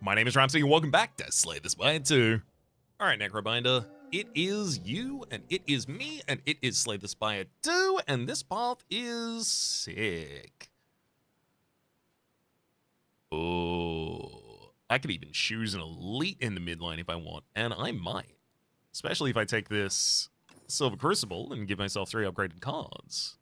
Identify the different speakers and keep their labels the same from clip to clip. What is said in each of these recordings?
Speaker 1: My name is Rhapsody, and welcome back to Slay the Spire 2. Alright, Necrobinder, it is you, and it is me, and it is Slay the Spire 2, and this path is sick. Oh, I could even choose an elite in the midline if I want, and I might. Especially if I take this Silver Crucible and give myself 3 upgraded cards.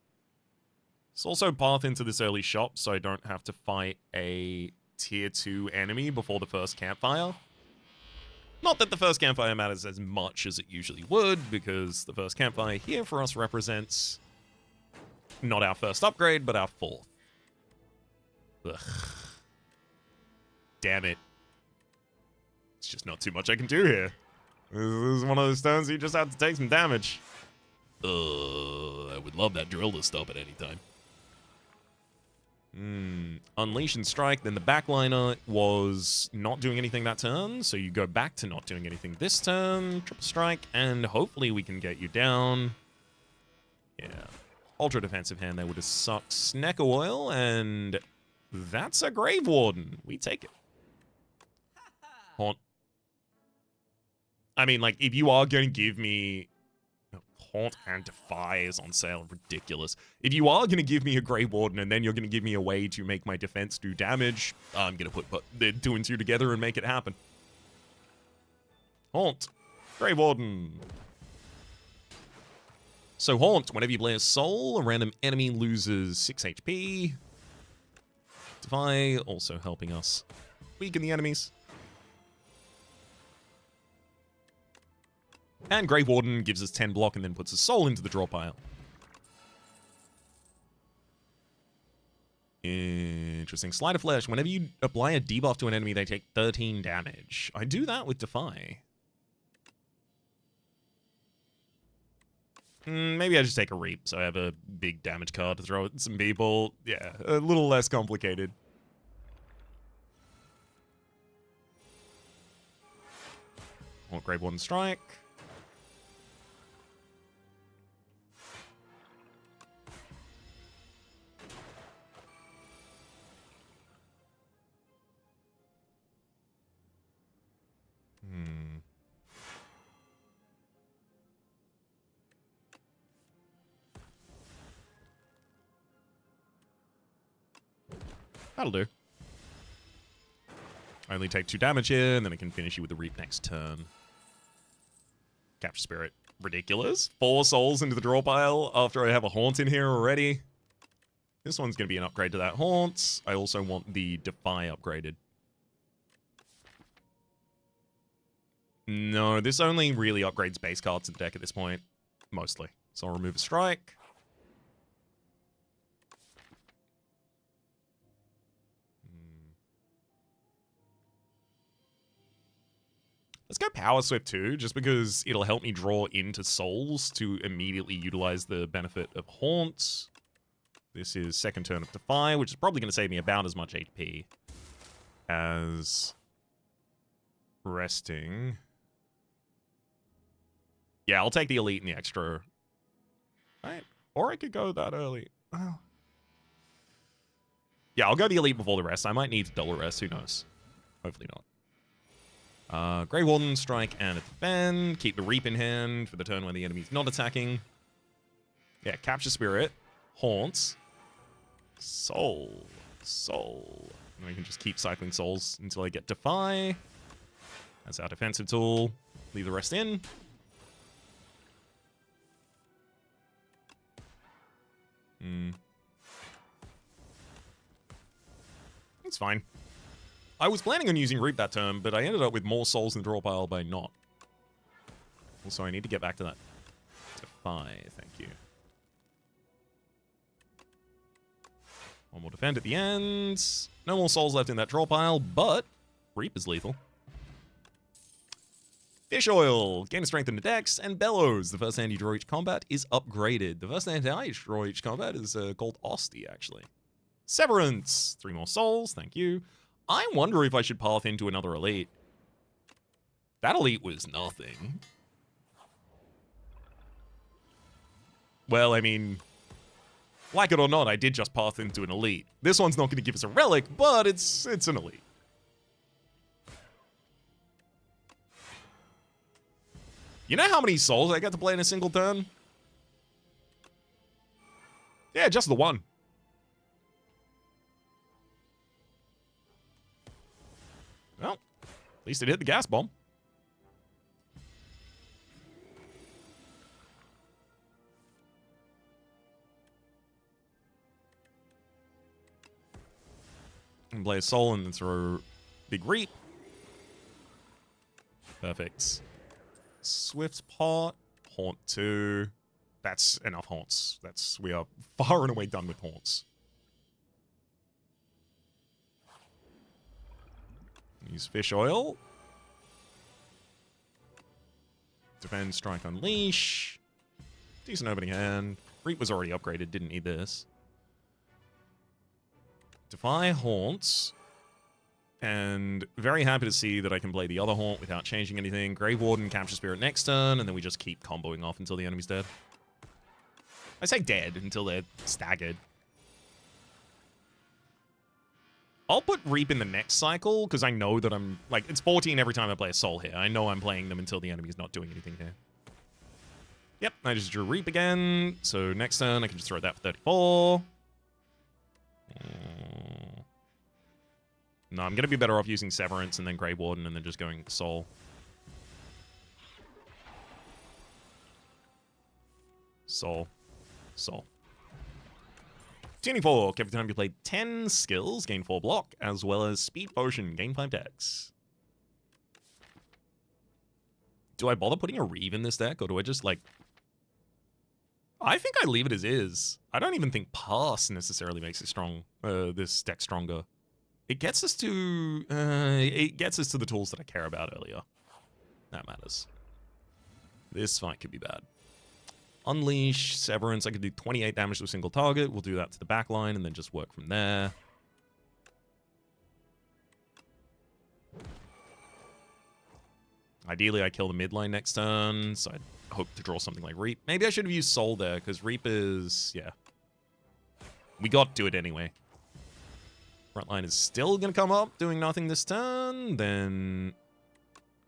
Speaker 1: It's also path into this early shop, so I don't have to fight a tier 2 enemy before the first campfire. Not that the first campfire matters as much as it usually would, because the first campfire here for us represents not our first upgrade, but our 4th. Ugh. Damn it. It's just not too much I can do here. This is one of those turns you just have to take some damage. I would love that drill to stop at any time. Unleash and strike, then the backliner was not doing anything that turn, so you go back to not doing anything this turn, triple strike, and hopefully we can get you down. Yeah. Ultra defensive hand there would have sucked Snecker Oil, and that's a Grave Warden. We take it. Haunt. I mean, like, if you are going to give me Haunt and Defy is on sale. Ridiculous. If you are going to give me a Grey Warden and then you're going to give me a way to make my defense do damage, I'm going to put the 2 and 2 together and make it happen. Haunt. Grey Warden. So Haunt, whenever you play a soul, a random enemy loses 6 HP. Defy, also helping us weaken the enemies. And Grave Warden gives us 10 block and then puts a soul into the draw pile. Interesting. Sleight of Flesh. Whenever you apply a debuff to an enemy, they take 13 damage. I do that with Defy. Maybe I just take a Reap, so I have a big damage card to throw at some people. Yeah, a little less complicated. Want Grave Warden strike. That'll do. I only take 2 damage here, and then I can finish you with the Reap next turn. Capture Spirit. Ridiculous. 4 souls into the draw pile after I have a Haunt in here already. This one's going to be an upgrade to that Haunt. I also want the Defy upgraded. No, this only really upgrades base cards in the deck at this point. Mostly. So I'll remove a strike. Let's go Power Swift too, just because it'll help me draw into souls to immediately utilize the benefit of Haunt. This is second turn of Defy, which is probably going to save me about as much HP as resting. Yeah, I'll take the elite and the extra. Right? Or I could go that early. Oh. Yeah, I'll go the elite before the rest. I might need to double rest. Who knows? Hopefully not. Grey Warden, strike, and a defend. Keep the Reap in hand for the turn when the enemy's not attacking. Yeah, Capture Spirit. Haunts. Soul. Soul. And we can just keep cycling souls until I get Defy. That's our defensive tool. Leave the rest in. It's fine. I was planning on using Reap that turn, but I ended up with more souls in the draw pile by not. Also, I need to get back to that Defy. Thank you. One more defend at the end. No more souls left in that draw pile, but Reap is lethal. Fish Oil. Gain a strength in the dex, and Bellows. The first hand you draw each combat is upgraded. The first hand I draw each combat is called Osty, actually. Severance. 3 more souls. Thank you. I wonder if I should path into another elite. That elite was nothing. Well, I mean, like it or not, I did just path into an elite. This one's not going to give us a relic, but it's an elite. You know how many souls I get to play in a single turn? Yeah, just the one. Well, at least it hit the gas bomb. And play a soul and then throw big reap. Perfect. Swift pot. Haunt 2. That's enough haunts. We are far and away done with haunts. Use fish oil. Defend, strike, unleash. Decent opening hand. Reap was already upgraded, didn't need this. Defy haunts. And very happy to see that I can play the other haunt without changing anything. Grave Warden, Capture Spirit next turn, and then we just keep comboing off until the enemy's dead. I say dead until they're staggered. I'll put Reap in the next cycle, because I know that I'm... Like, it's 14 every time I play a soul here. I know I'm playing them until the enemy's not doing anything here. Yep, I just drew Reap again. So next turn, I can just throw that for 34. No, I'm going to be better off using Severance and then Grave Warden and then just going Soul. Soul. Soul. Tuning Fork. Every time you play 10 skills, gain 4 block, as well as Speed Potion, gain 5 dex. Do I bother putting a Reeve in this deck, or do I just, like... I think I leave it as is. I don't even think Pass necessarily makes it strong, this deck stronger. It gets us to the tools that I care about earlier. That matters. This fight could be bad. Unleash, Severance. I could do 28 damage to a single target. We'll do that to the back line and then just work from there. Ideally, I kill the mid line next turn, so I hope to draw something like Reap. Maybe I should have used Soul there, because Reap is... yeah. We got to it anyway. Frontline is still going to come up, doing nothing this turn. Then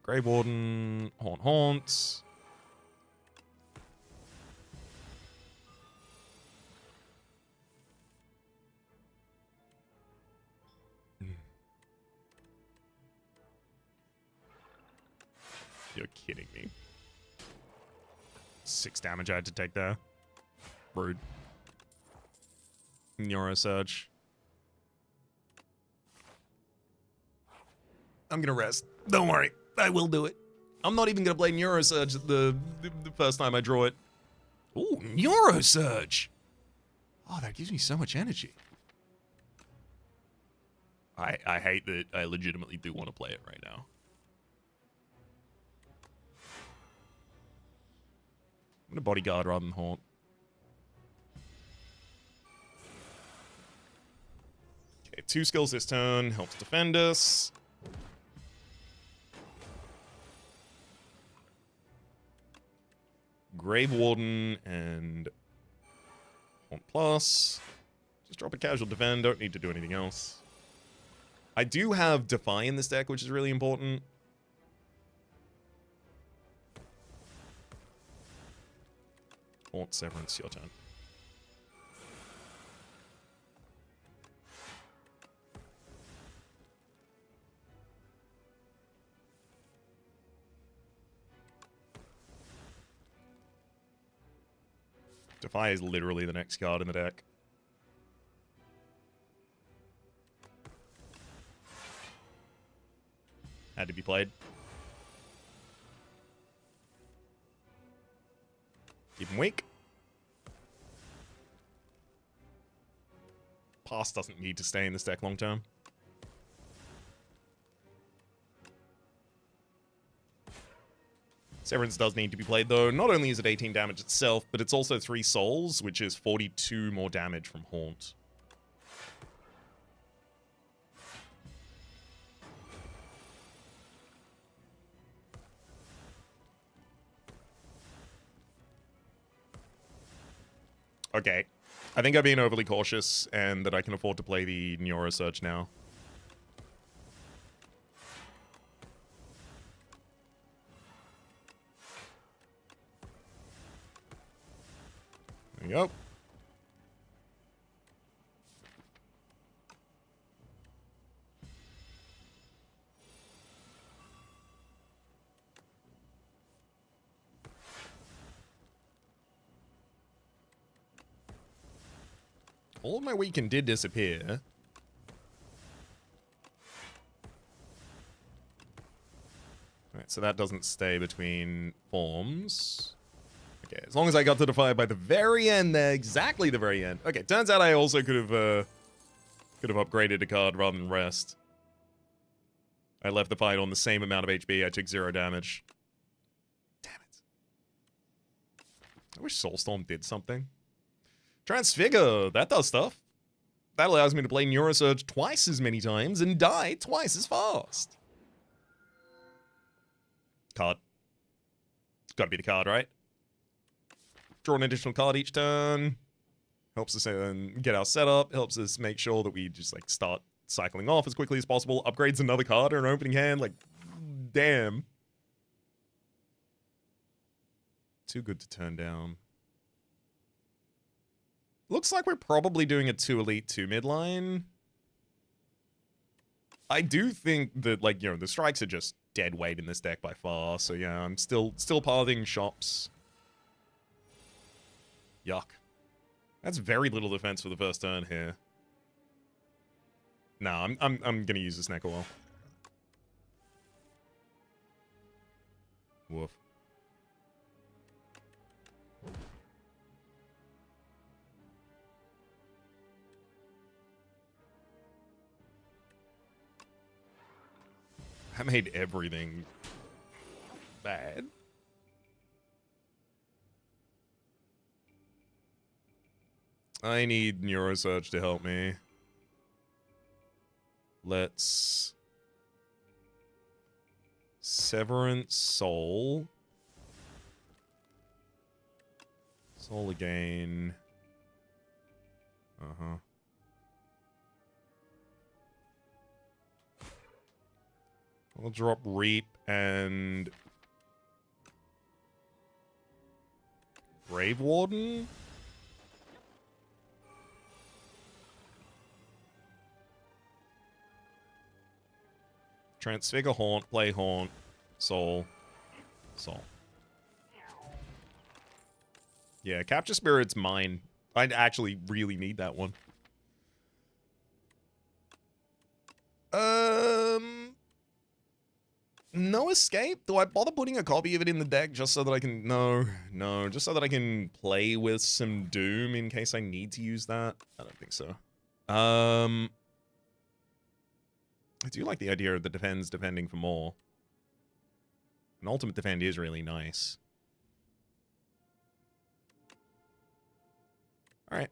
Speaker 1: Grave Warden, Haunt. You're kidding me. 6 damage I had to take there. Rude. Neurosurge. I'm gonna rest. Don't worry. I will do it. I'm not even gonna play Neurosurge the first time I draw it. Ooh, Neurosurge! Oh, that gives me so much energy. I hate that I legitimately do want to play it right now. I'm gonna Bodyguard rather than Haunt. Okay, 2 skills this turn. Helps defend us. Grave Warden and Haunt Plus. Just drop a casual defend. Don't need to do anything else. I do have Defy in this deck, which is really important. Haunt, Severance, your turn. Defy is literally the next card in the deck. Had to be played. Keep him weak. Pass doesn't need to stay in this deck long term. Severance does need to be played, though. Not only is it 18 damage itself, but it's also 3 souls, which is 42 more damage from Haunt. Okay. I think I'm being overly cautious, and that I can afford to play the Neurosurge now. we go. All of my weaken did disappear. Alright, so that doesn't stay between forms. Okay, as long as I got to the fire by the very end there, exactly the very end. Okay, turns out I also could have upgraded a card rather than rest. I left the fight on the same amount of HP, I took 0 damage. Damn it. I wish Soulstorm did something. Transfigure, that does stuff. That allows me to play Neurosurge twice as many times and die twice as fast. Card. Gotta be the card, right? Draw an additional card each turn. Helps us get our setup. Helps us make sure that we just like start cycling off as quickly as possible. Upgrades another card or an opening hand. Like, damn. Too good to turn down. Looks like we're probably doing a 2 elite, 2 midline. I do think that, like, you know, the strikes are just dead weight in this deck by far. So yeah, I'm still pathing shops. Yuck. That's very little defense for the first turn here. Nah, I'm gonna use this Necro. Woof. I made everything bad. I need Neurosurge to help me. Let's... Severance Soul. Soul again. Uh-huh. I'll drop Reap and... Grave Warden? Transfigure Haunt, play Haunt, Soul, Soul. Yeah, Capture Spirit's mine. I'd actually really need that one. No escape? Do I bother putting a copy of it in the deck just so that I can... No, just so that I can play with some Doom in case I need to use that? I don't think so. I do like the idea of the defending for more. An ultimate defend is really nice. Alright.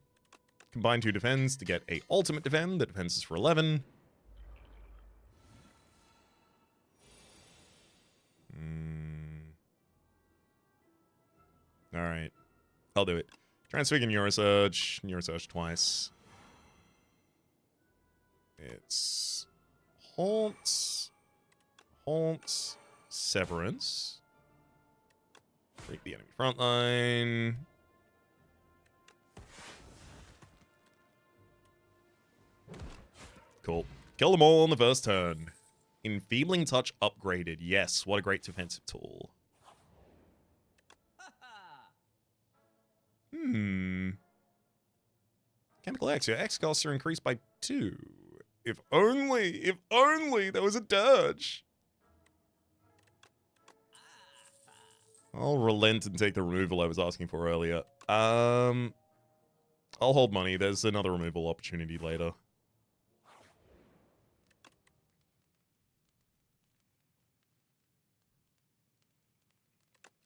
Speaker 1: Combine 2 defends to get a ultimate defend that defends us for 11. Alright. I'll do it. Transfigure Neurosurge. Neurosurge twice. It's... Haunt. Haunt. Severance. Break the enemy front line. Cool. Kill them all on the first turn. Enfeebling Touch upgraded. Yes, what a great defensive tool. Chemical X, your X costs are increased by 2. If only there was a dirge. I'll relent and take the removal I was asking for earlier. I'll hold money. There's another removal opportunity later.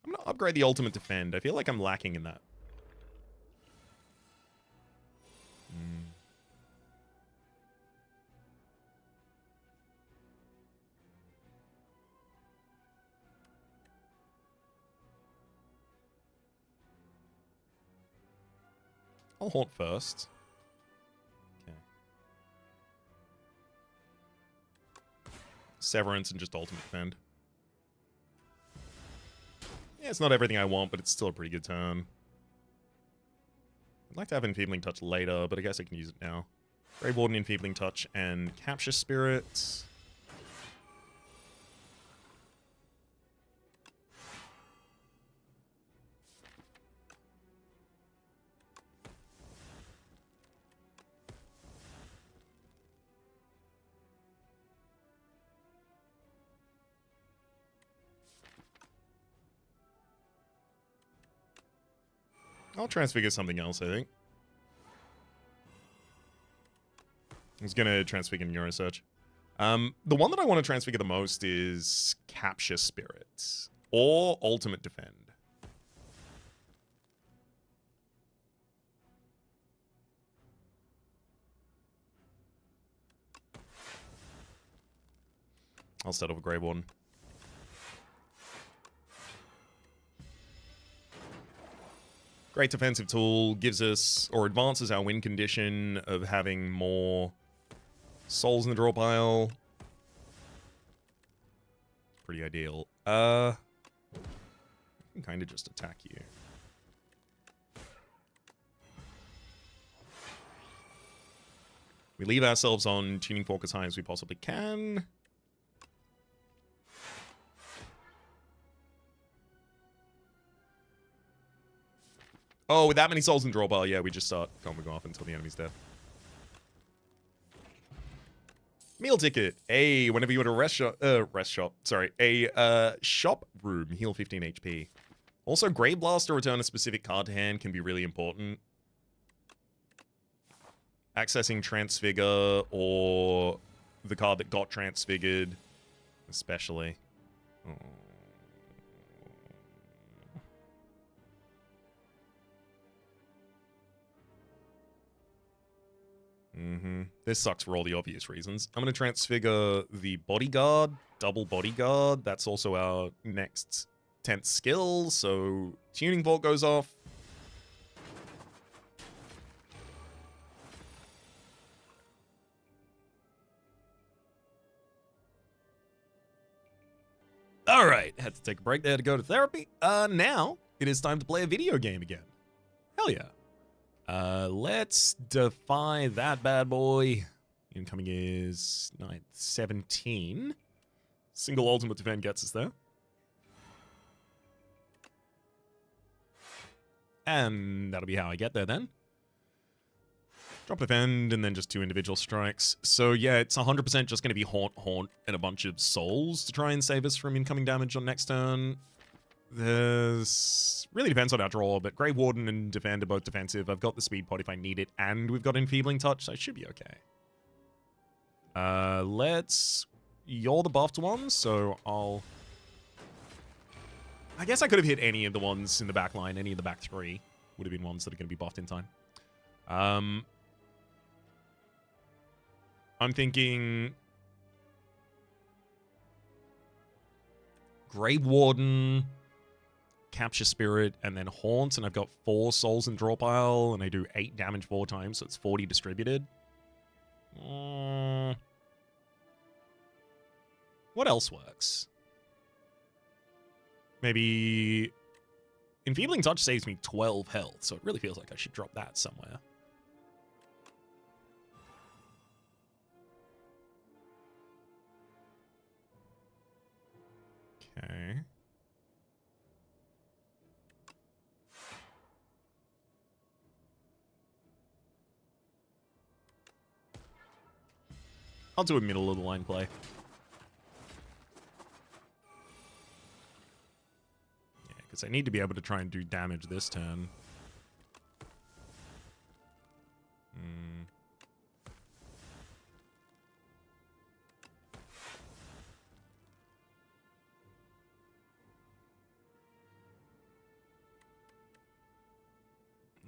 Speaker 1: I'm gonna upgrade the ultimate defend. I feel like I'm lacking in that. I'll haunt first. Okay. Severance and just ultimate defend. Yeah, it's not everything I want, but it's still a pretty good turn. I'd like to have Enfeebling Touch later, but I guess I can use it now. Grey Warden, Enfeebling Touch, and Capture Spirit. I'll transfigure something else, I think. I was going to transfigure Neurosearch. The one that I want to transfigure the most is Capture Spirit or Ultimate Defend. I'll settle with Grey Warden. Great defensive tool, gives us, or advances our win condition of having more souls in the draw pile. Pretty ideal. I can kind of just attack you. We leave ourselves on Tuning Fork as high as we possibly can. Oh, with that many souls in draw pile, yeah, we just start combing off until the enemy's dead. Meal ticket. Hey, whenever you at a shop room, heal 15 HP. Also, Grave Blast or return a specific card to hand can be really important. Accessing Transfigure or the card that got transfigured, especially. Oh. This sucks for all the obvious reasons. I'm going to transfigure the Bodyguard, double Bodyguard. That's also our next 10th skill, so Tuning Fork goes off. All right, had to take a break there to go to therapy. Now it is time to play a video game again. Hell yeah. Let's defy that bad boy. Incoming is 17. Single ultimate defend gets us there. And that'll be how I get there then. Drop defend and then just 2 individual strikes. So yeah, it's 100% just going to be haunt, and a bunch of souls to try and save us from incoming damage on next turn. There's... really depends on our draw, but Grey Warden and Defend are both defensive. I've got the Speed Pot if I need it, and we've got Enfeebling Touch, so I should be okay. Let's... You're the buffed one, so I'll... I guess I could have hit any of the ones in the back line. Any of the back 3 would have been ones that are going to be buffed in time. I'm thinking... Grey Warden... Capture Spirit, and then Haunt, and I've got 4 souls in draw pile, and I do 8 damage 4 times, so it's 40 distributed. What else works? Maybe... Enfeebling Touch saves me 12 health, so it really feels like I should drop that somewhere. Okay. I'll do a middle of the line play. Yeah, because I need to be able to try and do damage this turn.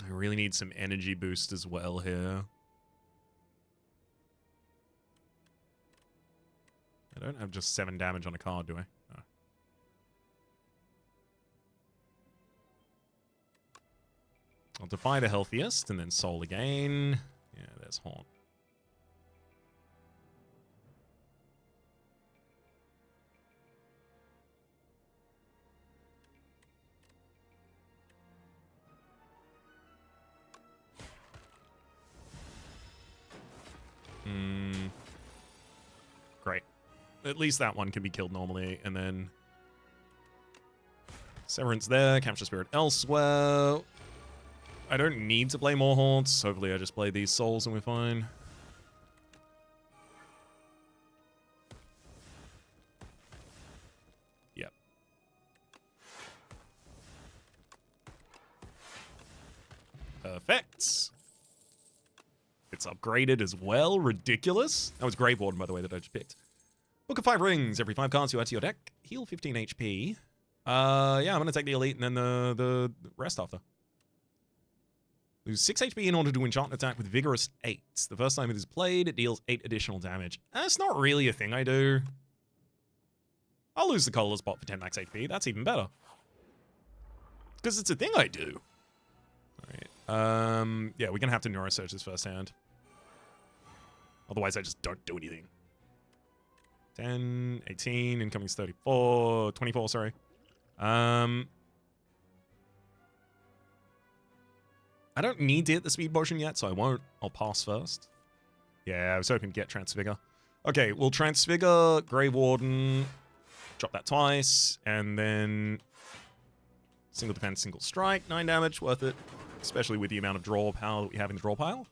Speaker 1: I really need some energy boost as well here. I don't have just 7 damage on a card, do I? No. I'll defy the healthiest and then soul again. Yeah, there's Haunt. At least that one can be killed normally, and then Severance there, Capture Spirit elsewhere. I don't need to play more Haunts. Hopefully I just play these Souls and we're fine. Yep. Perfect. It's upgraded as well. Ridiculous. That was Grave Warden, by the way, that I just picked. Book of 5 Rings. Every 5 cards you add to your deck, heal 15 HP. Yeah, I'm going to take the Elite and then the rest after. Lose 6 HP in order to enchant an attack with Vigorous 8. The first time it is played, it deals 8 additional damage. That's not really a thing I do. I'll lose the Colorless Pot for 10 max HP. That's even better. Because it's a thing I do. Alright. Yeah, we're going to have to Neurosearch this first hand. Otherwise, I just don't do anything. 10, 18, incoming's 34, 24, sorry. I don't need to hit the speed potion yet, so I won't. I'll pass first. Yeah, I was hoping to get Transfigure. Okay, we'll Transfigure, Grave Warden, drop that twice, and then single defense, single strike, 9 damage, worth it. Especially with the amount of draw power that we have in the draw pile.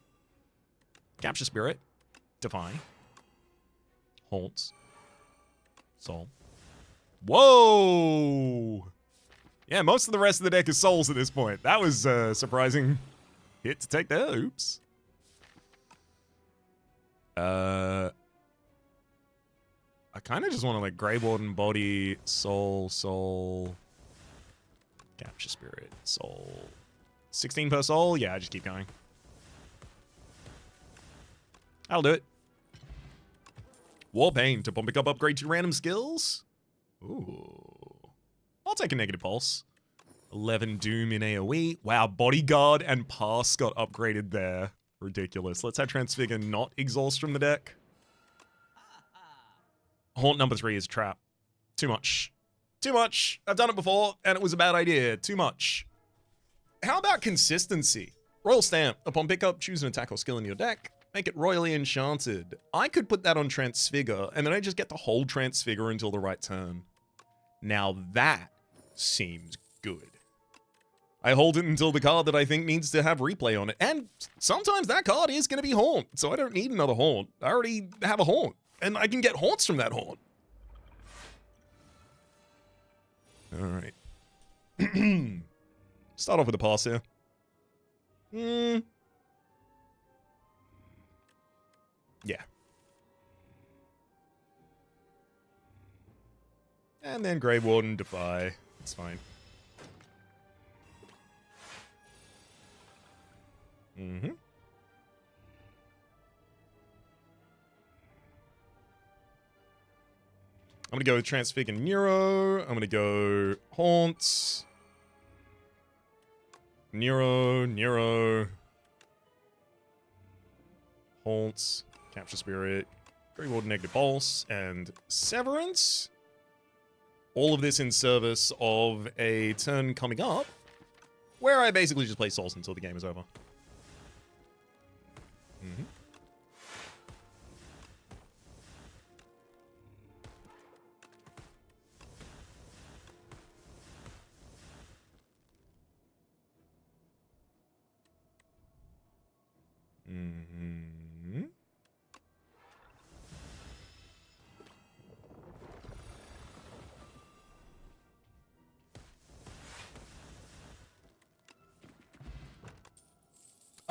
Speaker 1: Capture Spirit, Defy, Haunts, Soul. Whoa! Yeah, most of the rest of the deck is Souls at this point. That was a surprising hit to take there. Oops. I kind of just want to like Grey Warden, Body, Soul, Capture Spirit, Soul. 16 per soul? Yeah, I just keep going. I'll do it. Warpaint to pick up upgrade to random skills. Ooh. I'll take a negative pulse. 11 Doom in AoE. Wow, Bodyguard and Pass got upgraded there. Ridiculous. Let's have Transfigure not exhaust from the deck. Haunt number 3 is Trap. Too much. Too much. I've done it before, and it was a bad idea. Too much. How about consistency? Royal Stamp. Upon pickup, choose an attack or skill in your deck. Make it royally enchanted. I could put that on Transfigure, and then I just get to hold Transfigure until the right turn. Now that seems good. I hold it until the card that I think needs to have replay on it. And sometimes that card is going to be Haunt, so I don't need another Haunt. I already have a Haunt, and I can get Haunts from that Haunt. Alright. Start off with a pass here. Yeah. And then Grey Warden, Defy. It's fine. I'm gonna go with Transfigure Neuro. I'm gonna go Haunts. Neuro. Haunts. Capture Spirit. Grey Warden, Negative Pulse. And Severance. All of this in service of a turn coming up where I basically just play Souls until the game is over.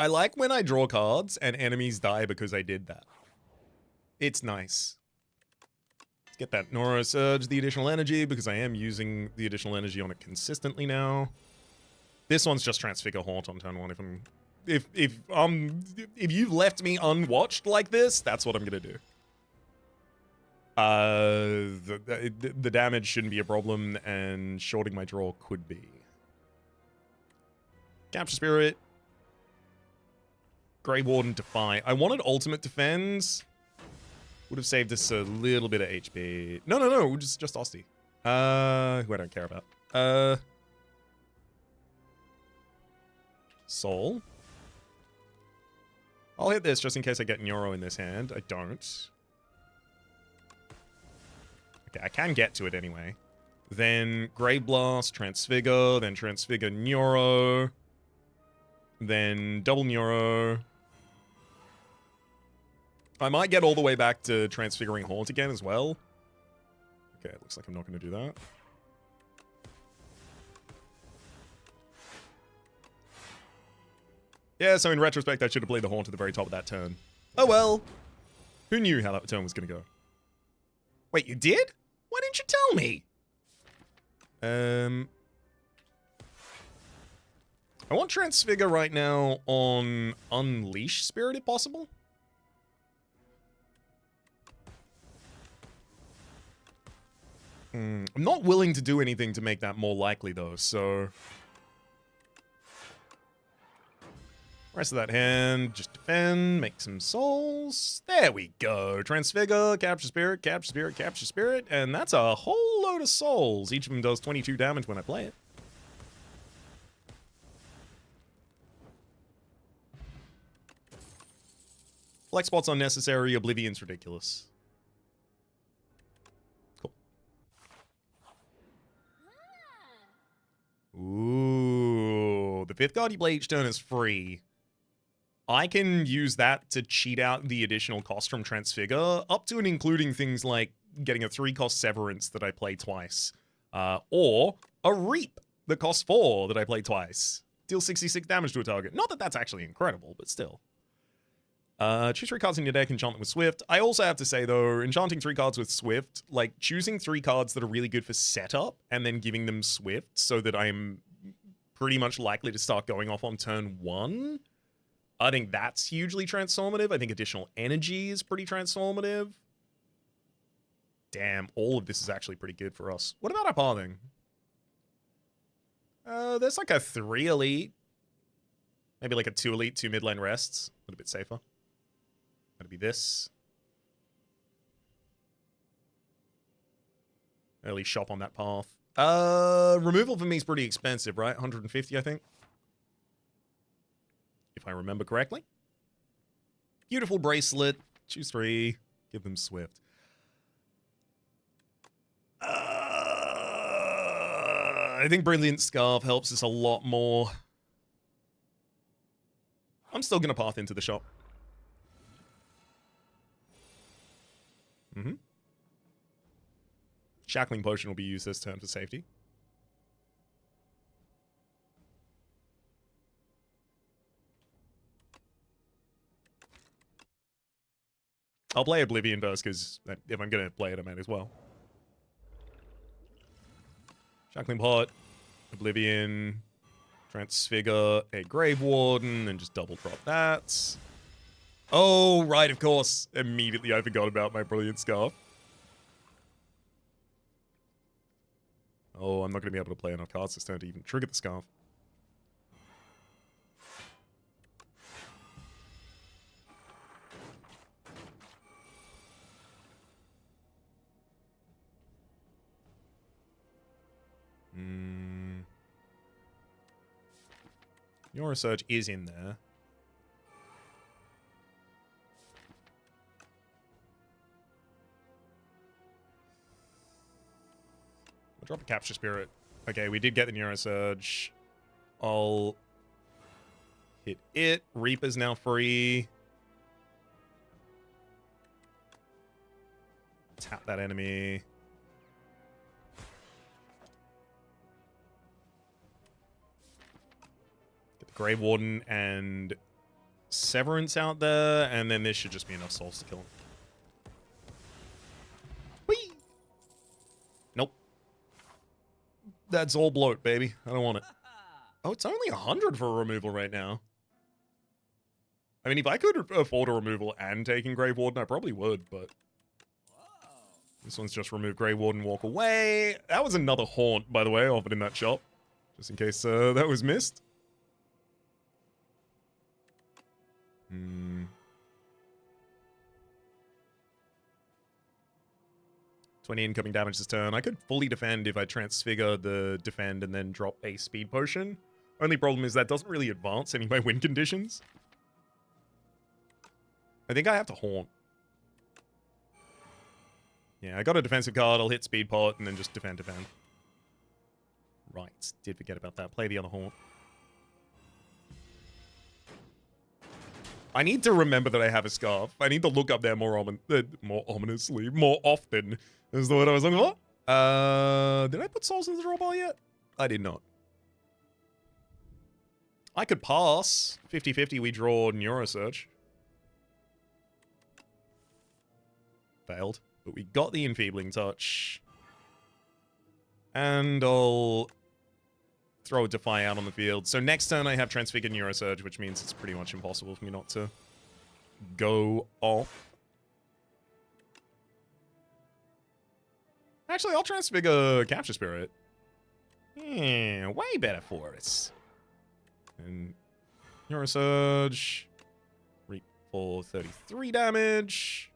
Speaker 1: I like when I draw cards and enemies die because I did that. It's nice. Let's get that Nora Surge, the additional energy, because I am using the additional energy on it consistently now. This one's just Transfigure Haunt on turn 1. If you've left me unwatched like this, that's what I'm gonna do. The damage shouldn't be a problem, and shorting my draw could be. Capture Spirit. Grey Warden, Defy. I wanted Ultimate Defense. Would have saved us a little bit of HP. No. Just Osty. Who I don't care about. Soul. I'll hit this just in case I get Neuro in this hand. I don't. Okay, I can get to it anyway. Then Grave Blast, Transfigure, then Transfigure Neuro, then Double Neuro. I might get all the way back to Transfiguring Haunt again as well. Okay, it looks like I'm not going to do that. Yeah, so in retrospect, I should have played the Haunt at the very top of that turn. Oh well. Who knew how that turn was going to go? Wait, you did? Why didn't you tell me? I want Transfigure right now on Unleash Spirit if possible. I'm not willing to do anything to make that more likely though, so... Rest of that hand, just defend, make some souls. There we go. Transfigure, capture spirit, capture spirit, capture spirit, and that's a whole load of souls. Each of them does 22 damage when I play it. Flex spot's unnecessary, Oblivion's ridiculous. Cool. Ooh, the 5th card you play each turn is free. I can use that to cheat out the additional cost from Transfigure, up to and including things like getting a 3-cost Severance that I play twice, or a Reap that costs 4 that I play twice. Deal 66 damage to a target. Not that that's actually incredible, but still. Choose 3 cards in your deck, enchant them with Swift. I also have to say, though, enchanting 3 cards with Swift, like, choosing 3 cards that are really good for setup, and then giving them Swift, so that I'm pretty much likely to start going off on turn 1... I think that's hugely transformative. I think additional energy is pretty transformative. Damn, all of this is actually pretty good for us. What about our pathing? There's like a 3 elite. Maybe like a 2 elite, 2 mid-lane rests. A little bit safer. That'd be this. Early shop on that path. Removal for me is pretty expensive, right? 150, I think. If I remember correctly. Beautiful bracelet. Choose 3. Give them Swift. I think Brilliant Scarf helps us a lot more. I'm still going to path into the shop. Shackling Potion will be used this turn for safety. I'll play Oblivion first, because if I'm going to play it, I might as well. Shackling Pot, Oblivion, Transfigure, a Grave Warden, and just double drop that. Oh, right, of course. Immediately I forgot about my Brilliant Scarf. Oh, I'm not going to be able to play enough cards this turn to even trigger the Scarf. Your research is in there. We'll drop a Capture Spirit. Okay, we did get the Neurosurge. I'll hit it. Reaper's now free. Tap that enemy. Get the Grave Warden and Severance out there, and then this should just be enough souls to kill him. Whee! Nope. That's all bloat, baby. I don't want it. Oh, it's only 100 for a removal right now. I mean, if I could afford a removal and taking Grave Warden, I probably would, but... This one's just remove Grey Warden, walk away. That was another Haunt, by the way, offered in that shop. Just in case that was missed. 20 incoming damage this turn. I could fully defend if I transfigure the defend and then drop a speed potion. Only problem is that doesn't really advance any of my win conditions. I think I have to Haunt. Yeah, I got a defensive card. I'll hit Speed Pot and then just defend. Right, did forget about that. Play the other Haunt. I need to remember that I have a Scarf. I need to look up there more ominously, more often, is the word I was looking for. Did I put Souls in the draw pile yet? I did not. I could pass. 50-50, we draw Neurosurge. Failed. But we got the Enfeebling Touch. And I'll throw a Defy out on the field. So next turn I have Transfigured Neurosurge, which means it's pretty much impossible for me not to go off. Actually, I'll Transfigure Capture Spirit. Yeah, way better for us. And Neurosurge. Reap for 33 damage.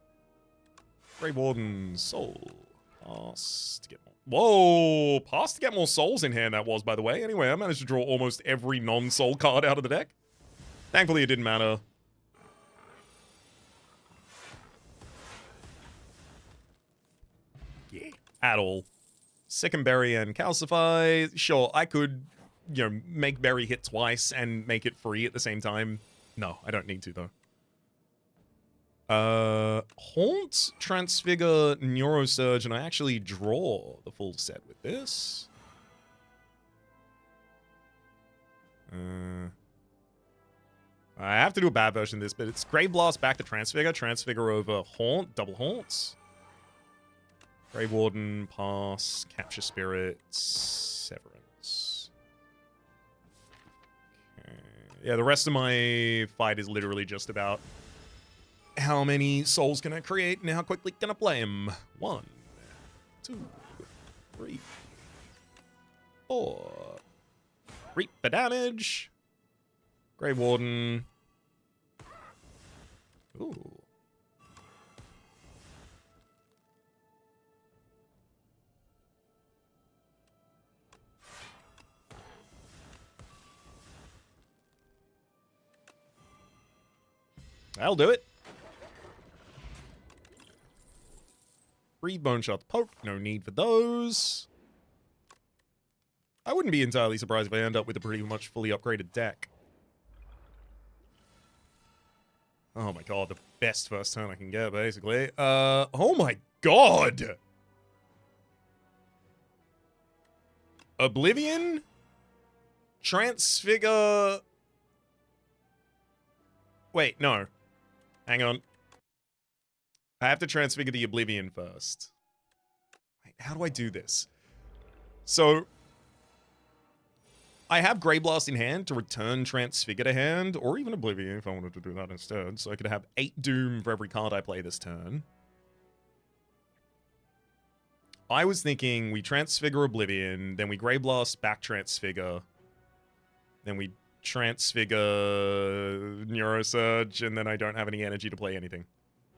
Speaker 1: Grey Warden Soul. Pass to get more. Whoa! Pass to get more souls in hand, that was, by the way. Anyway, I managed to draw almost every non-soul card out of the deck. Thankfully, it didn't matter. Yeah. At all. Second Berry and Calcify. Sure, I could, you know, make Berry hit twice and make it free at the same time. No, I don't need to, though. Haunt, Transfigure, Neurosurge, and I actually draw the full set with this. I have to do a bad version of this, but it's Grave Blast back to Transfigure, Transfigure over Haunt, double Haunts. Grave Warden, pass, Capture Spirit, Severance. Okay. Yeah, the rest of my fight is literally just about how many souls can I create and how quickly can I play them? 1, 2, 3, 4. Reap the damage. Grey Warden. Ooh. That'll do it. 3 Bone Shot Poke, no need for those. I wouldn't be entirely surprised if I end up with a pretty much fully upgraded deck. Oh my god, the best first turn I can get, basically. Oh my god! Oblivion? Transfigure... Wait, no. Hang on. I have to transfigure the Oblivion first. Wait, how do I do this? So, I have Grey Blast in hand to return Transfigure to hand, or even Oblivion if I wanted to do that instead. So I could have 8 Doom for every card I play this turn. I was thinking we Transfigure Oblivion, then we Grey Blast back Transfigure, then we Transfigure Neurosurge, and then I don't have any energy to play anything.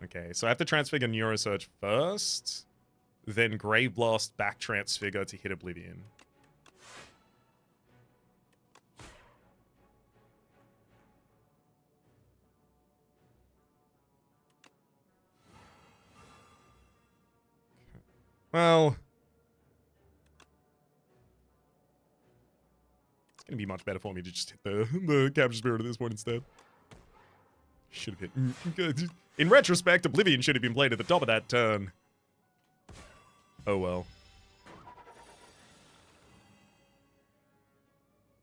Speaker 1: Okay, so I have to Transfigure Neurosurge first, then Grave Blast back Transfigure to hit Oblivion. Well, it's gonna be much better for me to just hit the Capture Spirit at this point instead. Should have hit. In retrospect, Oblivion should have been played at the top of that turn. Oh well.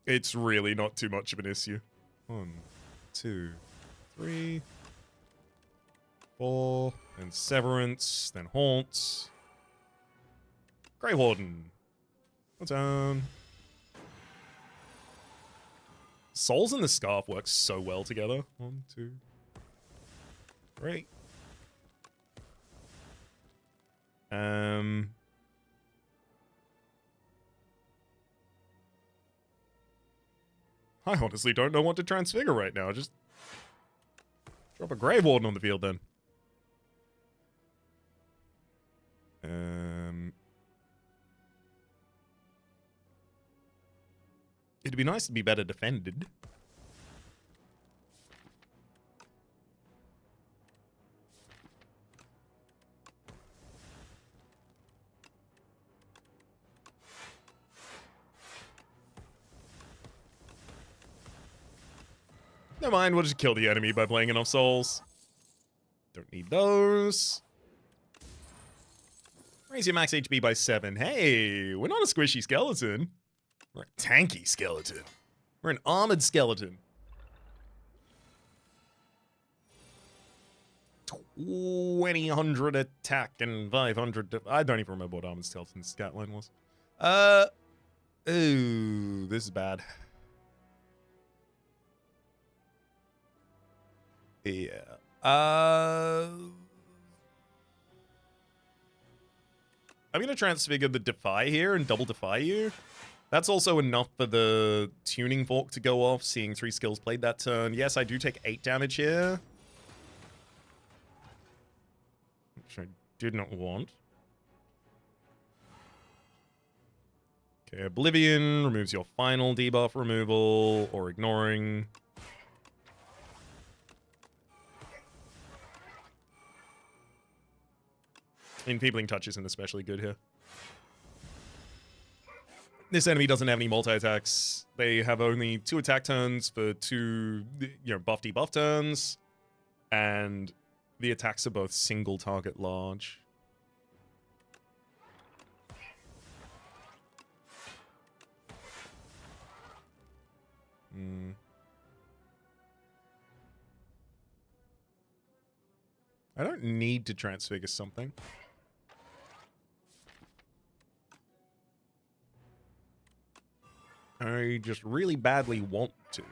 Speaker 1: It's really not too much of an issue. 1, 2, 3, 4, and Severance, then Haunt. Grey Warden. What's down? Souls and the Scarf work so well together. 1, 2, 3. I honestly don't know what to transfigure right now. Just drop a Grey Warden on the field then. It'd be nice to be better defended. Never mind, we'll just kill the enemy by playing enough souls. Don't need those. Raise your max HP by 7. Hey, we're not a squishy skeleton. We're a tanky skeleton. We're an armored skeleton. 2000 attack and 500. I don't even remember what armored skeleton's stat line was. Ooh, this is bad. Yeah. I'm gonna transfigure the Defy here and double Defy you. That's also enough for the tuning fork to go off, seeing 3 skills played that turn. Yes, I do take 8 damage here. Which I did not want. Okay, Oblivion removes your final debuff removal or ignoring. Enfeebling Touch isn't especially good here. This enemy doesn't have any multi-attacks. They have only 2 attack turns for 2, buff debuff turns. And the attacks are both single target large. I don't need to transfigure something. I just really badly want to.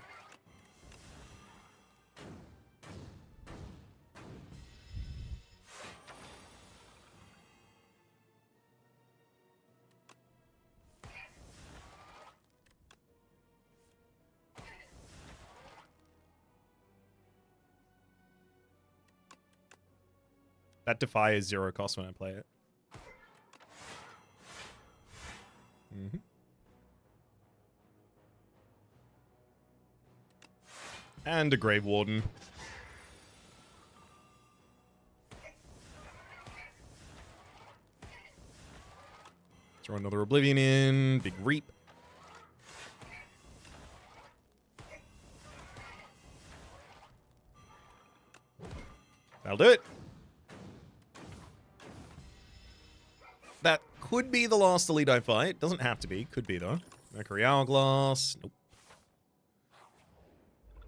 Speaker 1: That Defy is 0 cost when I play it. And a Grave Warden. Throw another Oblivion in. Big Reap. That'll do it. That could be the last elite I fight. Doesn't have to be. Could be, though. Mercury Hourglass. Nope.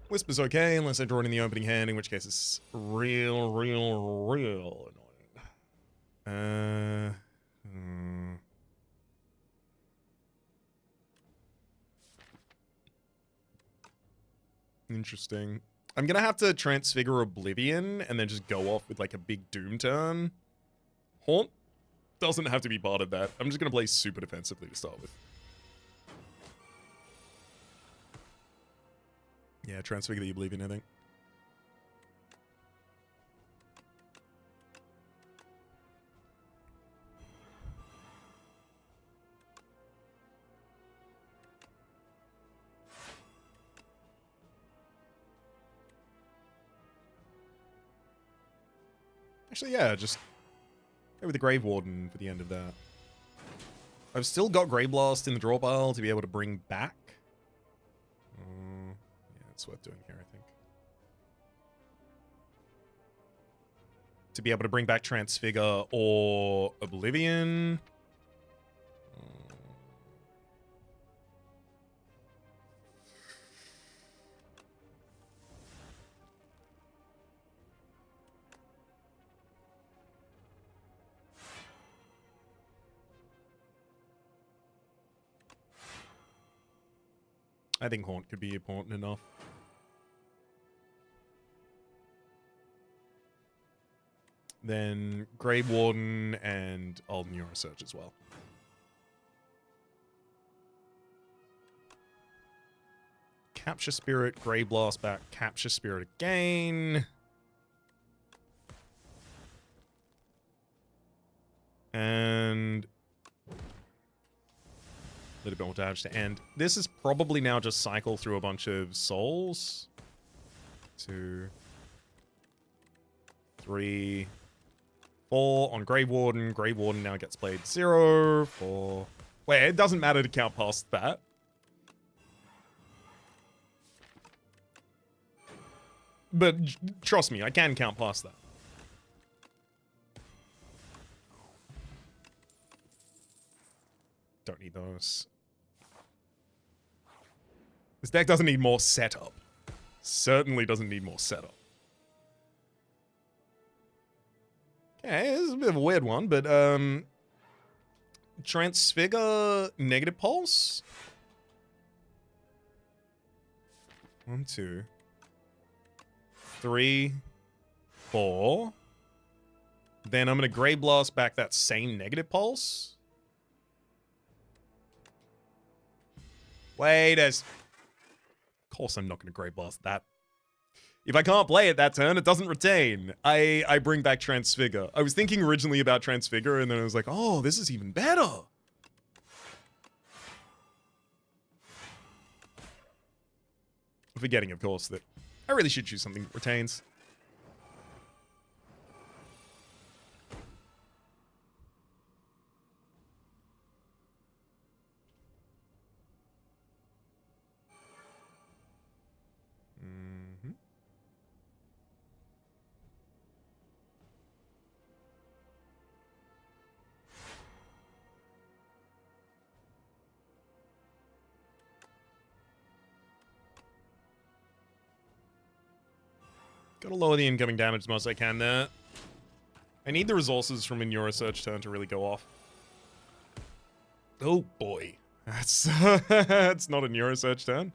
Speaker 1: Whisper's okay, unless I draw it in the opening hand, in which case it's real annoying. Interesting. I'm gonna have to transfigure Oblivion and then just go off with like a big Doom turn. Haunt doesn't have to be part of that. I'm just gonna play super defensively to start with. Yeah, transfigure the Oblivion, I think. Actually, yeah, just go with the Grave Warden for the end of that. I've still got Grey Blast in the draw pile to be able to bring back. Yeah, it's worth doing here, I think. To be able to bring back Transfigure or Oblivion. I think Haunt could be important enough. Then Grave Warden and I'll Neurosurge as well. Capture Spirit, Grey Blast back, Capture Spirit again. And a little bit more damage to end. This is probably now just cycle through a bunch of souls. 2, 3, 4 on Grave Warden. Grave Warden now gets played 0, 4. Wait, it doesn't matter to count past that. But trust me, I can count past that. Don't need those. This deck doesn't need more setup. Certainly doesn't need more setup. Okay, this is a bit of a weird one, but Transfigure negative pulse. 1, 2, 3, 4. Then I'm gonna Grey Blast back that same negative pulse. Wait as. Of course I'm not gonna Grey Blast that. If I can't play it that turn, it doesn't retain. I bring back Transfigure. I was thinking originally about Transfigure, and then I was like, oh, this is even better. Forgetting, of course, that I really should choose something that retains. Gotta lower the incoming damage as much as I can there. I need the resources from a Neurosurge turn to really go off. Oh boy. That's that's not a Neurosurge turn.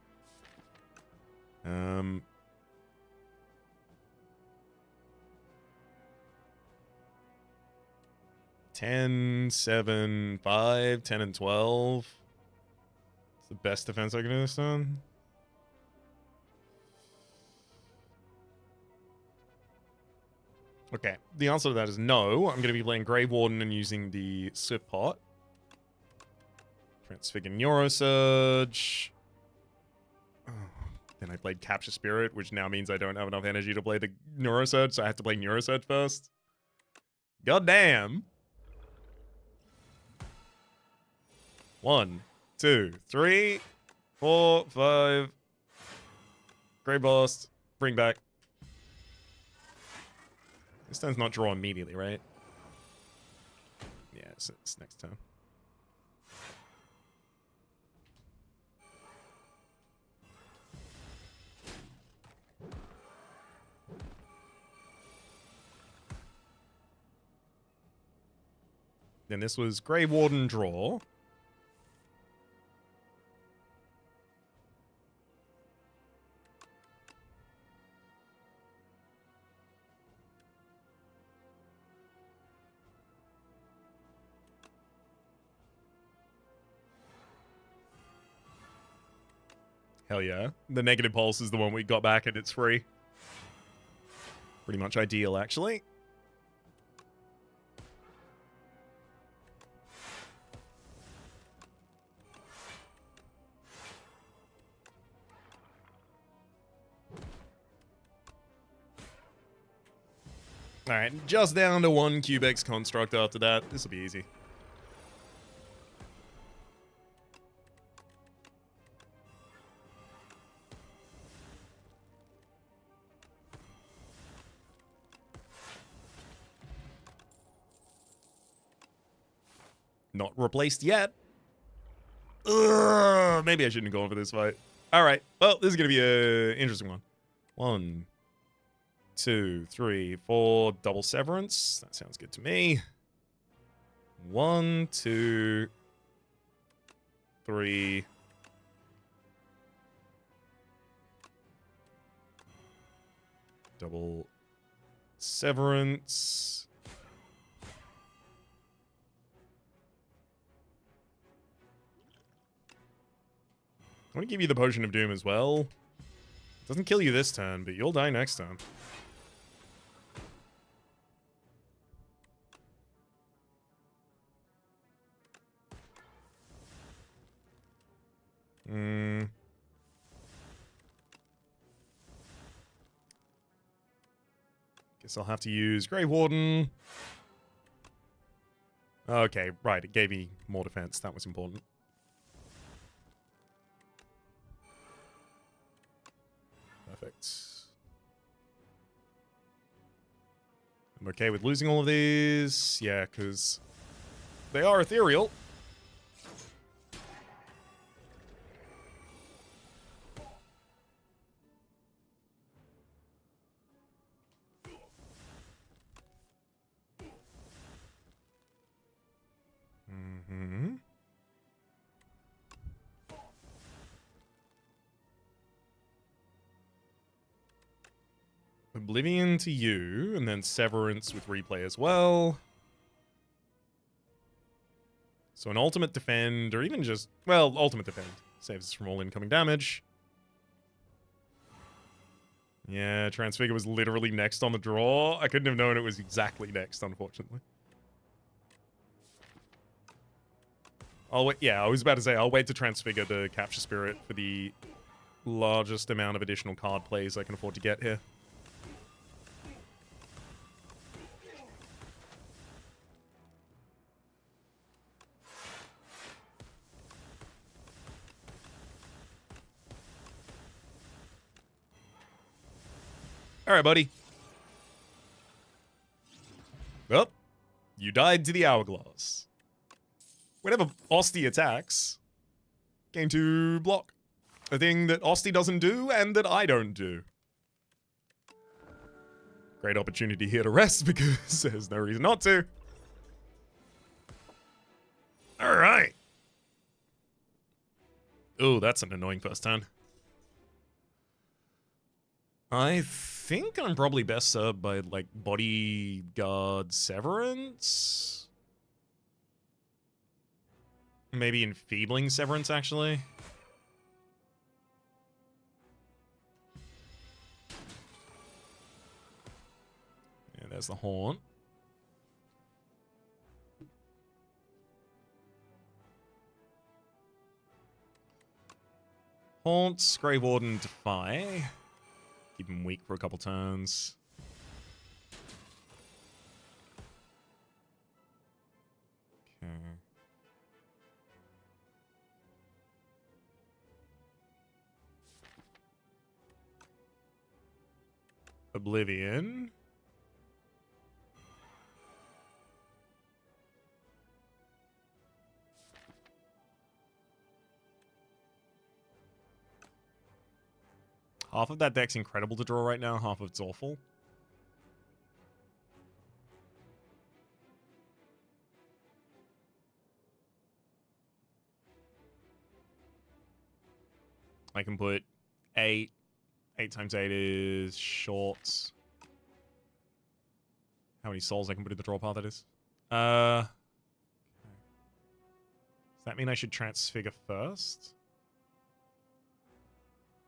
Speaker 1: 10, 7, 5, 10, and 12. It's the best defense I can do this turn. Okay, the answer to that is no. I'm going to be playing Grave Warden and using the Swift Pot. Transfigure Neurosurge. Oh, then I played Capture Spirit, which now means I don't have enough energy to play the Neurosurge, so I have to play Neurosurge first. God damn. 1, 2, 3, 4, 5. Grey Blast. Bring back. This turn's not draw immediately, right? Yeah, it's next turn. Then this was Grave Warden draw. Hell yeah. The negative pulse is the one we got back and it's free. Pretty much ideal, actually. Alright, just down to 1 Cubex Construct after that. This will be easy. Not replaced yet. Ugh, maybe I shouldn't have gone for this fight. Alright, well, this is going to be an interesting one. 1, 2, 3, 4, double Severance. That sounds good to me. 1, 2, 3. Double Severance. I want to give you the Potion of Doom as well. Doesn't kill you this turn, but you'll die next turn. Guess I'll have to use Grave Warden. Okay, right, it gave me more defense. That was important. Perfect. I'm okay with losing all of these. Yeah, because they are ethereal. Mm-hmm. Oblivion to you, and then Severance with replay as well. So an ultimate defend, or even just, well, ultimate defend. Saves us from all incoming damage. Yeah, Transfigure was literally next on the draw. I couldn't have known it was exactly next, unfortunately. I'll wait. Yeah, I was about to say, I'll wait to Transfigure the Capture Spirit for the largest amount of additional card plays I can afford to get here. All right, buddy. Well, you died to the Hourglass. Whenever Osti attacks, game to block. A thing that Osti doesn't do and that I don't do. Great opportunity here to rest because there's no reason not to. All right. Oh, that's an annoying first turn. I think I'm probably best served by, like, Bodyguard Severance? Maybe Enfeebling Severance, actually? Yeah, there's the Haunt. Haunt, Grey Warden, Defy. Keep him weak for a couple turns. Okay. Oblivion. Half of that deck's incredible to draw right now, half of it's awful. I can put 8. 8 times 8 is short. How many souls I can put in the draw pile, that is? Does that mean I should Transfigure first?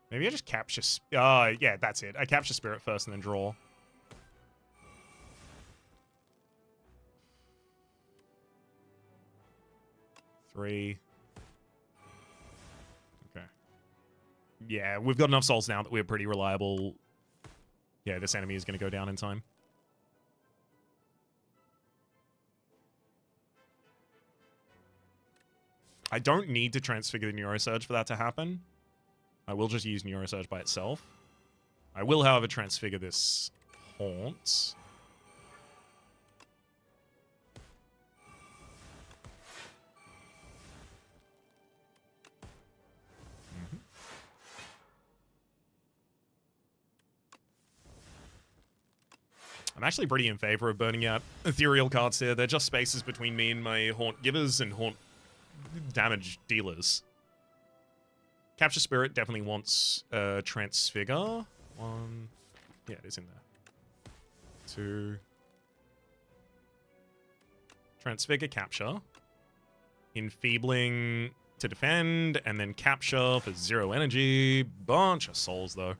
Speaker 1: Maybe I just capture... yeah, that's it. I capture Spirit first and then draw. Three. Okay. Yeah, we've got enough souls now that we're pretty reliable. Yeah, this enemy is going to go down in time. I don't need to Transfigure the Neurosurge for that to happen. I will just use Neurosurge by itself. I will, however, Transfigure this Haunt. I'm actually pretty in favor of burning out ethereal cards here. They're just spaces between me and my Haunt givers and Haunt damage dealers. Capture Spirit definitely wants Transfigure. 1. Yeah, it is in there. 2. Transfigure, Capture. Enfeebling to defend, and then Capture for 0 energy. Bunch of souls, though.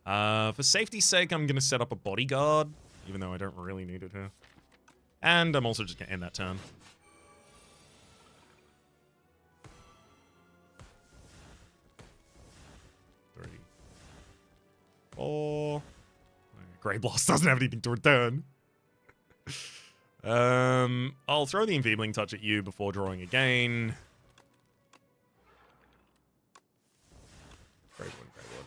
Speaker 1: For safety's sake, I'm going to set up a Bodyguard, even though I don't really need it here. And I'm also just going to end that turn. 3, 4. Grey Blast doesn't have anything to return. I'll throw the Enfeebling Touch at you before drawing again. Grey Wood, Grey Wood.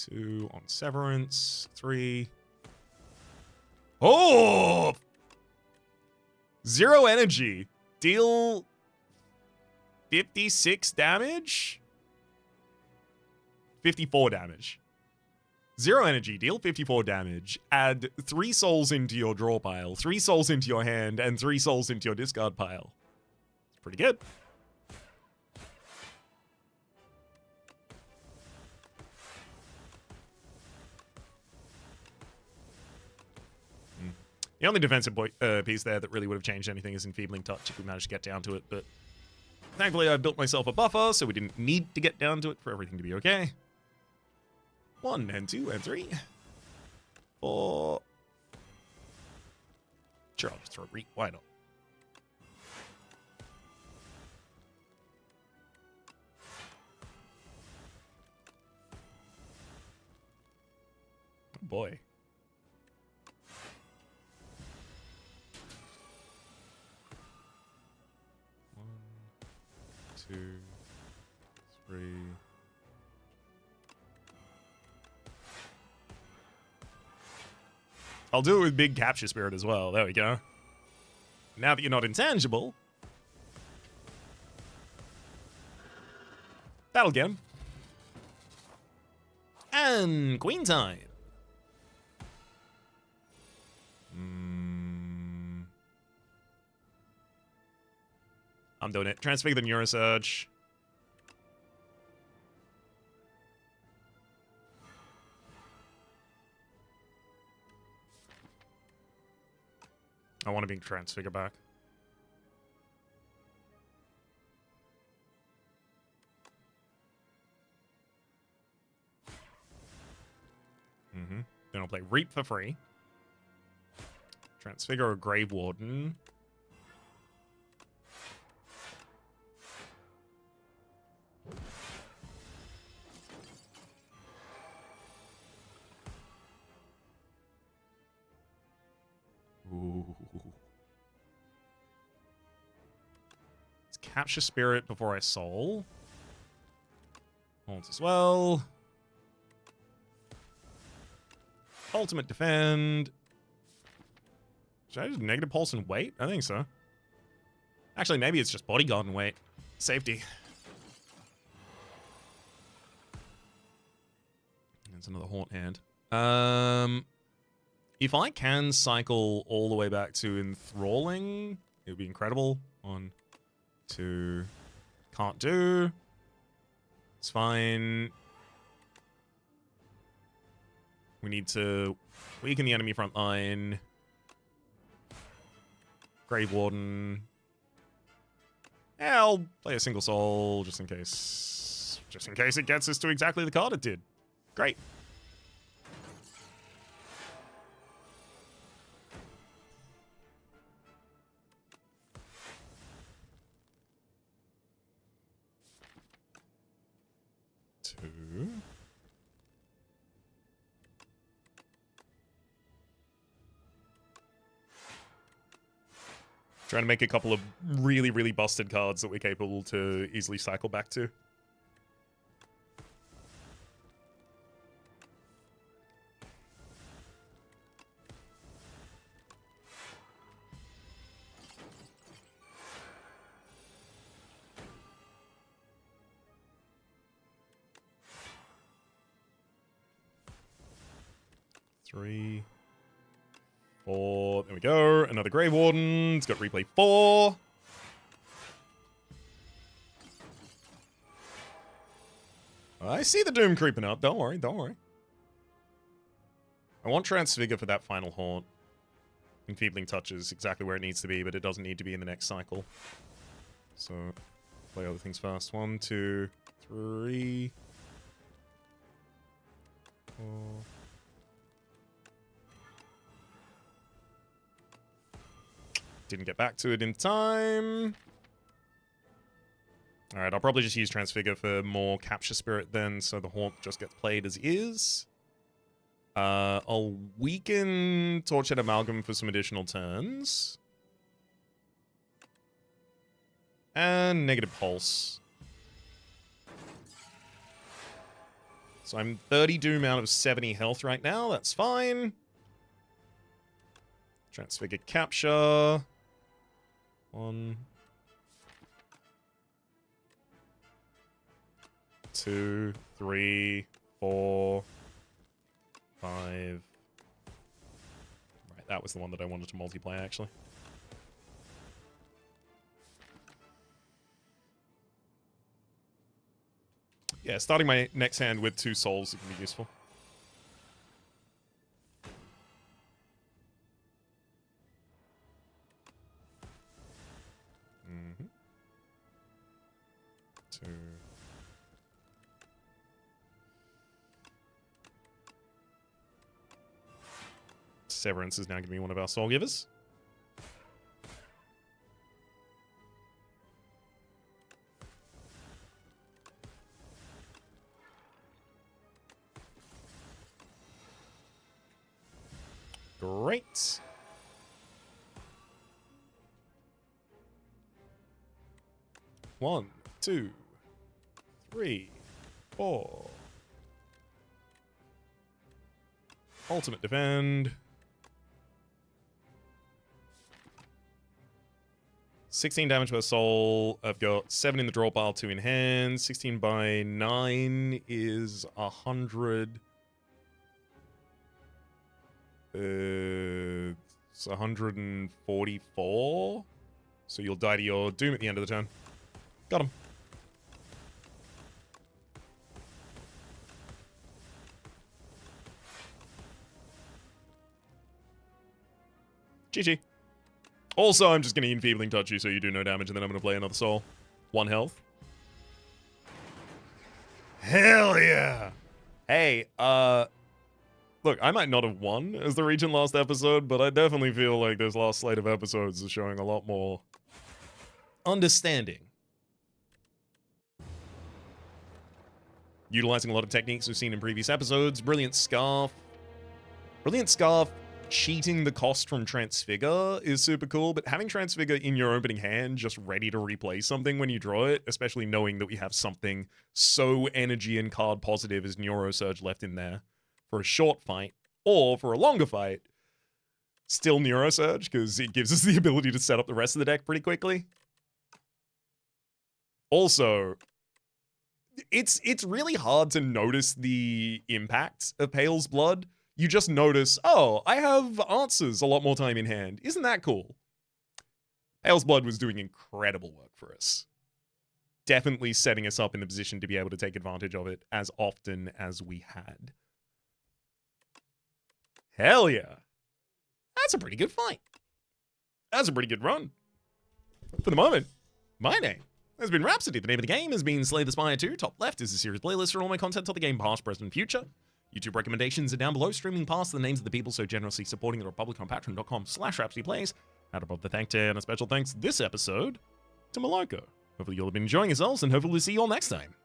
Speaker 1: 2 on Severance. 3. Oh! 0 energy. Deal 56 damage? 54 damage. 0 energy, deal 54 damage. Add 3 souls into your draw pile, 3 souls into your hand, and 3 souls into your discard pile. It's pretty good. The only defensive piece there that really would have changed anything is Enfeebling Touch if we managed to get down to it, but thankfully I built myself a buffer, so we didn't need to get down to it for everything to be okay. 1 and 2 and 3. 4. Sure, I'll just throw a Reap. Why not? Oh boy. 1, 2, 3. I'll do it with Big Capture Spirit as well. There we go. Now that you're not intangible. That'll get him. And Queen time. I'm doing it. Transfigure the Neurosurge. I want to be Transfigure back. Then I'll play Reap for free. Transfigure a Grave Warden. Ooh. Let's Capture Spirit before I Soul. Holds as well. Ultimate Defend. Should I just negative pulse and wait? I think so. Actually, maybe it's just Bodyguard and wait. Safety. There's another Haunt hand. If I can cycle all the way back to Enthralling, it would be incredible. 1, 2. Can't do. It's fine. We need to weaken the enemy front line. Grave Warden. Yeah, I'll play a single soul just in case. Just in case it gets us to exactly the card it did. Great. Trying to make a couple of really, really busted cards that we're capable to easily cycle back to. Three. 4. There we go. Another Grave Warden. It's got replay 4. I see the Doom creeping up. Don't worry, don't worry. I want Transfigure for that final Haunt. Enfeebling Touch is exactly where it needs to be, but it doesn't need to be in the next cycle. So, play other things first. 1, 2, 3. 4. Didn't get back to it in time. Alright, I'll probably just use Transfigure for more Capture Spirit then, so the Haunt just gets played as is. I'll weaken Tortured Amalgam for some additional turns. And Negative Pulse. So I'm 30 doom out of 70 health right now. That's fine. Transfigure capture. 1, 2, 3, 4, 5. Right, that was the one that I wanted to multiplay, actually. Yeah, starting my next hand with 2 souls can be useful. Mm-hmm. 2. Severance is now going to be one of our soul givers. Great. One, 2, 3, 4. Ultimate defend. 16 damage per soul. I've got 7 in the draw pile, 2 in hand. 16 by 9 is 100. It's 144. So you'll die to your doom at the end of the turn. Got him. GG. Also, I'm just going to enfeebling touch you so you do no damage, and then I'm going to play another soul. 1 health. Hell yeah! Hey, look, I might not have won as the region last episode, but I definitely feel like this last slate of episodes is showing a lot more understanding. Utilizing a lot of techniques we've seen in previous episodes. Brilliant Scarf. Brilliant Scarf cheating the cost from Transfigure is super cool, but having Transfigure in your opening hand just ready to replay something when you draw it, especially knowing that we have something so energy and card positive as Neurosurge left in there for a short fight, or for a longer fight, still Neurosurge, because it gives us the ability to set up the rest of the deck pretty quickly. Also, it's really hard to notice the impact of Pale's Blood. You just notice, oh, I have answers a lot more time in hand. Isn't that cool? Pale's Blood was doing incredible work for us. Definitely setting us up in the position to be able to take advantage of it as often as we had. Hell yeah. That's a pretty good fight. That's a pretty good run. For the moment, my name has been Rhapsody. The name of the game has been Slay the Spire 2. Top left is a series playlist for all my content on the game, past, present, and future. YouTube recommendations are down below, streaming past the names of the people so generously supporting the Republic on patreon.com/RhapsodyPlays. Out above the thank tier, and a special thanks this episode to Maloko. Hopefully you'll have been enjoying yourselves, and hopefully we'll see you all next time.